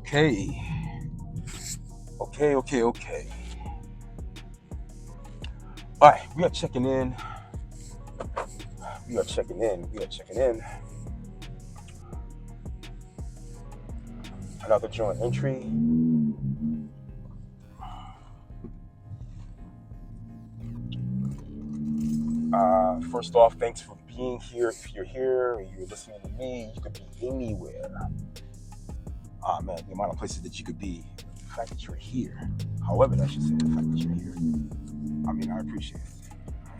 Okay. Okay. All right, we are checking in. We are checking in. Another joint entry. First off, thanks for being here. If you're here or you're listening to me, you could be anywhere. Man, the amount of places that you could be. The fact that you're here. However, I should say the fact that you're here. I mean, I appreciate it.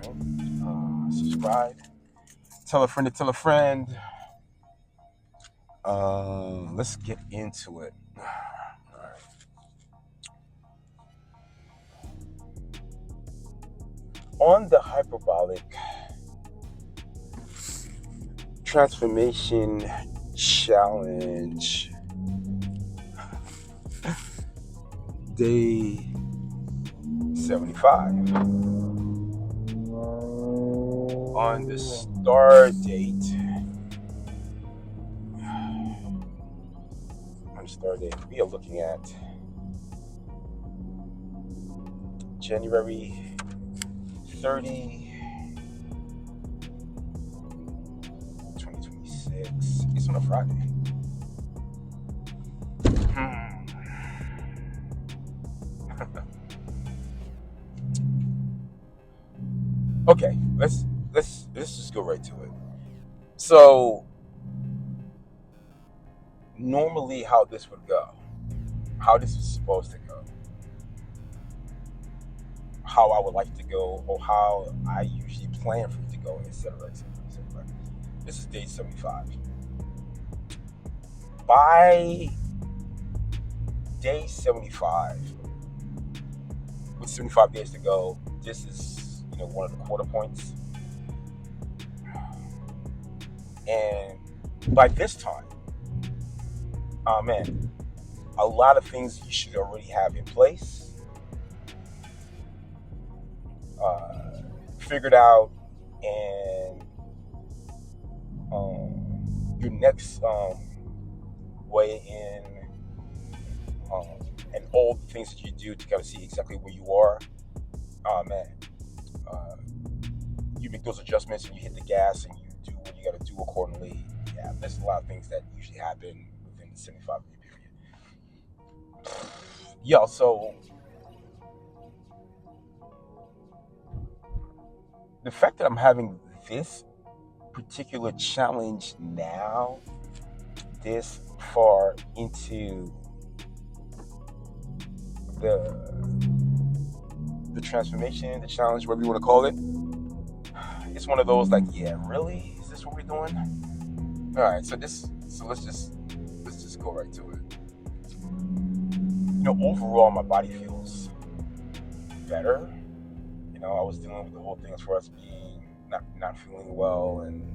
All right? Subscribe. Tell a friend to tell a friend. Let's get into it. All right. On the hyperbolic transformation challenge, day 75. On the start date, we are looking at January 30, 2026. It's on a Friday. Okay, let's just go right to it. So normally how this would go, how this is supposed to go, how I would like to go, or how I usually plan for it to go, etc. This is day 75. By day 75, with 75 days to go, this is one of the quarter points. And by this time, man, a lot of things you should already have in place, figured out, and your next way in, and all the things that you do to kind of see exactly where you are. Man, you make those adjustments and you hit the gas and you do what you got to do accordingly. Yeah, there's a lot of things that usually happen within the 75-day period. Yeah, so the fact that I'm having this particular challenge now, this far into the transformation, the challenge, whatever you want to call it, it's one of those like, yeah, really? Is this what we're doing? All right, so let's just go right to it. Overall, my body feels better. I was dealing with the whole thing as far as being not feeling well, and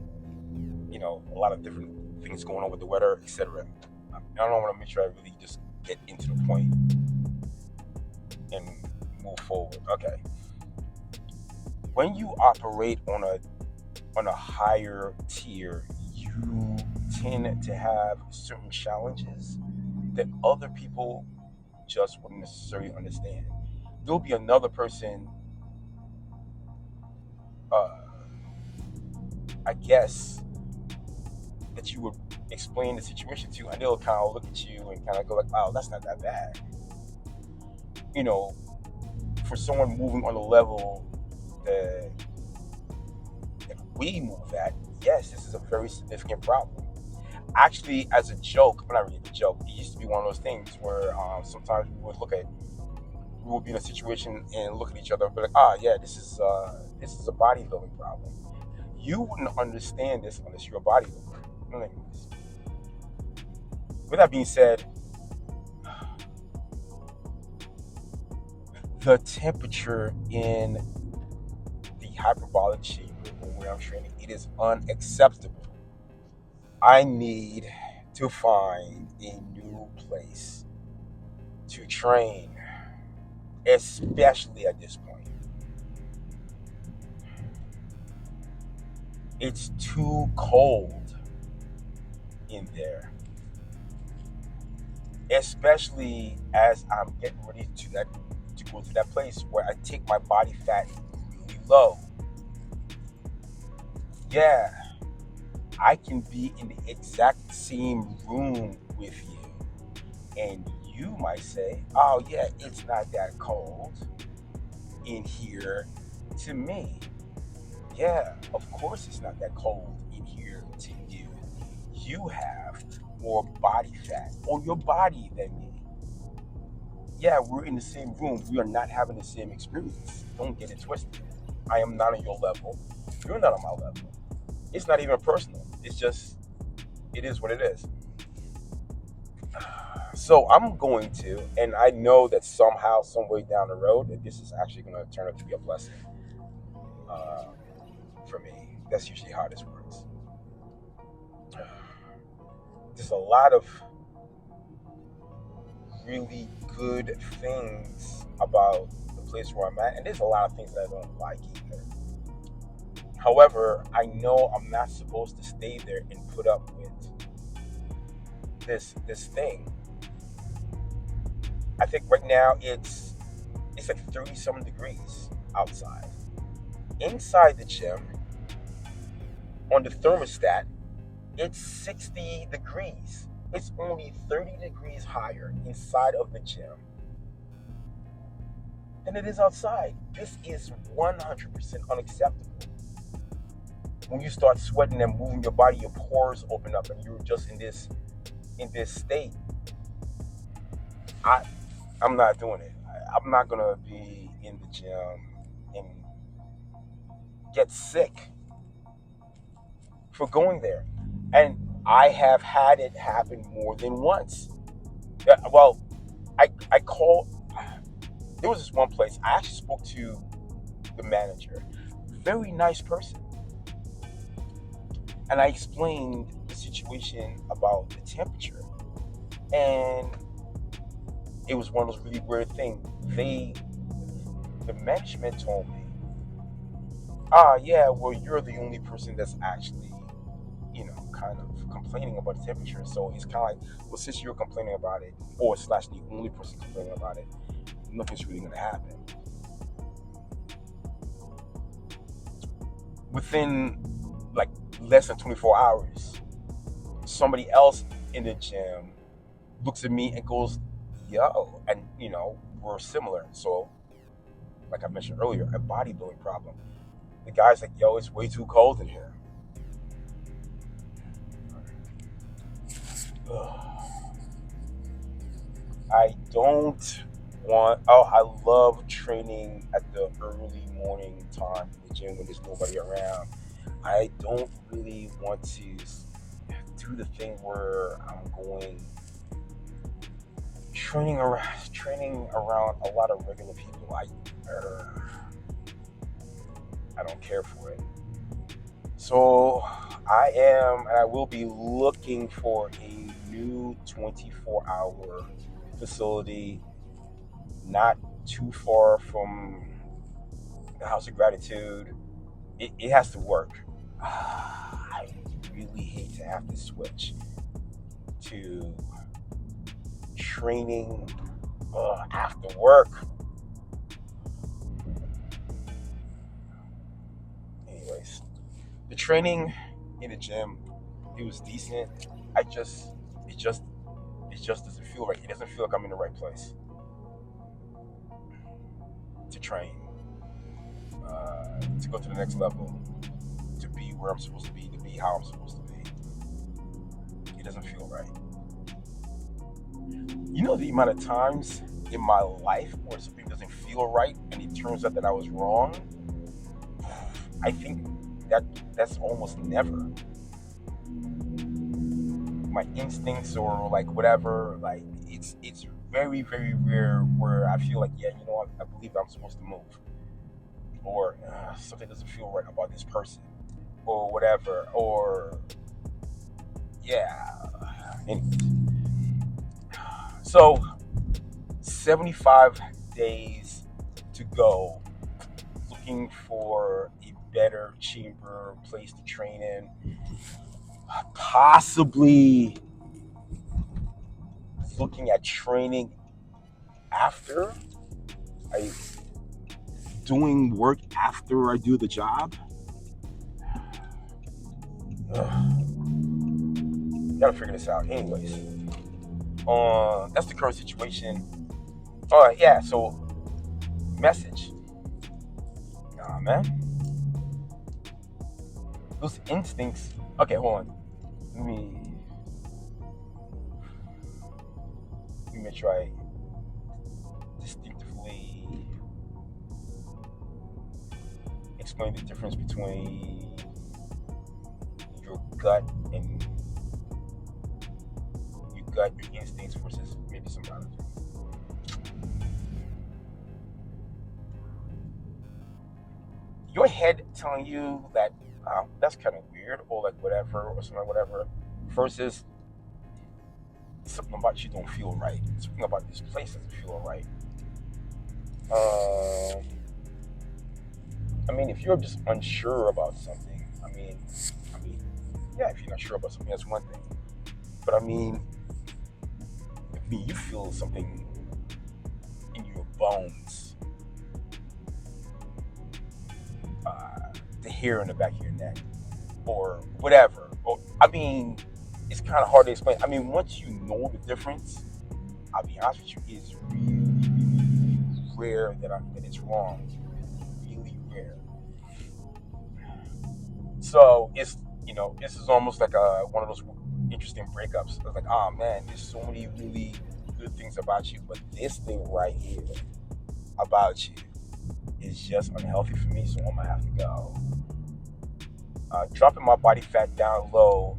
a lot of different things going on with the weather, etc. I don't want to make sure I really just get into the point and move forward. Okay. When you operate on a higher tier, you tend to have certain challenges that other people just wouldn't necessarily understand. There'll be another person, I guess, that you would explain the situation to, and they'll kind of look at you and kind of go like, "Oh, that's not that bad." For someone moving on the level that we move at, yes, this is a very significant problem. Actually, as a joke, but not really a joke, it used to be one of those things where sometimes we would be in a situation and look at each other and be like, yeah, this is a bodybuilding problem. You wouldn't understand this unless you're a bodybuilder. With that being said, the temperature in the hyperbolic chamber where I'm training, it is unacceptable. I need to find a new place to train, especially at this point. It's too cold in there, especially as I'm getting ready to go to that place where I take my body fat really low. Yeah, I can be in the exact same room with you, and you might say, "Oh yeah, it's not that cold in here to me." Yeah, of course it's not that cold in here to you. You have more body fat on your body than me. Yeah, we're in the same room. We are not having the same experience. Don't get it twisted. I am not on your level. You're not on my level. It's not even personal. It's just, it is what it is. So I'm going to, and I know that somehow, some way down the road, that this is actually going to turn out to be a blessing uh, for me. That's usually how this works. There's a lot of really good things about the place where I'm at, and there's a lot of things that I don't like either. However, I know I'm not supposed to stay there and put up with this thing. I think right now it's like 30 some degrees outside. Inside the gym, on the thermostat, it's 60 degrees. It's only 30 degrees higher inside of the gym than it is outside. This is 100% unacceptable. When you start sweating and moving your body, your pores open up, and you're just in this state. I I'm not doing it. I'm not gonna be in the gym and get sick for going there. And I have had it happen more than once. Yeah, well, I called. There was this one place. I actually spoke to the manager, very nice person, and I explained the situation about the temperature, and it was one of those really weird things. The management told me, yeah, well, you're the only person that's actually, kind of complaining about the temperature. So it's kind of like, well, since you're complaining about it, or slash the only person complaining about it, nothing's really going to happen. Within like less than 24 hours, somebody else in the gym looks at me and goes, yo, and we're similar. So, like I mentioned earlier, a bodybuilding problem. The guy's like, yo, it's way too cold in here. I don't I love training at the early morning time in the gym when there's nobody around. I don't really want to do the thing where I'm going training around a lot of regular people. I don't care for it. So I am, and I will be looking for a new 24-hour facility, not too far from the House of Gratitude. It has to work. I really hate to have to switch to training after work. Anyways, the training in the gym, it was decent. I just, it just doesn't feel right. It doesn't feel like I'm in the right place to train, to go to the next level, to be where I'm supposed to be how I'm supposed to be. It doesn't feel right. The amount of times in my life where something doesn't feel right and it turns out that I was wrong, I think that's almost never. My instincts or like whatever, like it's very, very rare where I feel like, yeah, I believe I'm supposed to move, or something doesn't feel right about this person, or whatever, or yeah. Anyways, so 75 days to go. Looking for a better, cheaper place to train in. Possibly looking at training after I doing work after I do the job. Ugh, gotta figure this out. Anyways, that's the current situation. Yeah. So message. Nah, man. Those instincts. Okay, hold on. Let me make sure I distinctively explain the difference between your gut and your instincts versus maybe some other things. Your head telling you that that's kind of weird or like whatever or something like whatever versus something about you don't feel right. Something about this place doesn't feel right. I mean, if you're just unsure about something, yeah, if you're not sure about something, that's one thing. But I mean, you feel something in your bones, the hair in the back of your neck, or whatever. Or I mean, it's kind of hard to explain. I mean, once you know the difference, I'll be honest with you, it's really rare that it's wrong. It's really rare. So it's this is almost like one of those interesting breakups. It's like, oh man, there's so many really good things about you, but this thing right here about you is just unhealthy for me, so I'm gonna have to go. Dropping my body fat down low,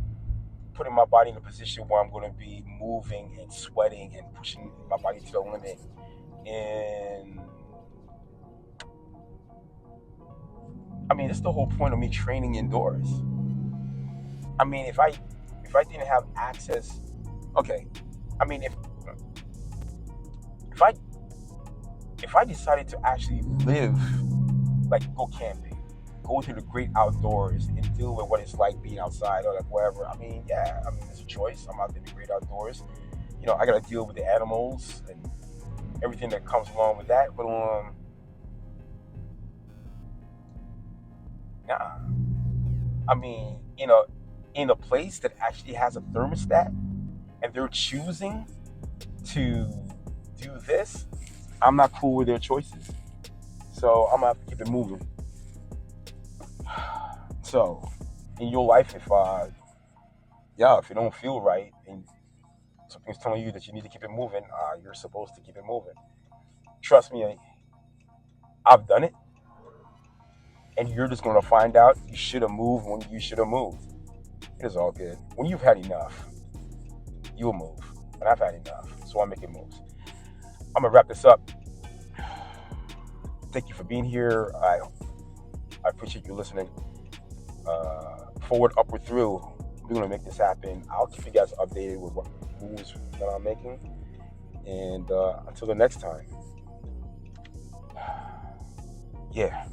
putting my body in a position where I'm going to be moving and sweating and pushing my body to the limit. And I mean, it's the whole point of me training indoors. I mean, if I didn't have access, okay. I mean, if I decided to actually live, like go camping, go to the great outdoors and deal with what it's like being outside or like wherever. I mean, yeah, it's a choice. I'm out there in the great outdoors. I got to deal with the animals and everything that comes along with that. But nah. I mean, in a place that actually has a thermostat and they're choosing to do this, I'm not cool with their choices. So I'm gonna have to keep it moving. So, in your life, if you don't feel right and something's telling you that you need to keep it moving, you're supposed to keep it moving. Trust me, I've done it, and you're just gonna find out you should have moved when you should have moved. It is all good. When you've had enough, you'll move, and I've had enough, so I'm making moves. I'm gonna wrap this up. Thank you for being here. I appreciate you listening. Forward, upward, through. We're gonna make this happen. I'll keep you guys updated with what moves that I'm making. And until the next time, yeah.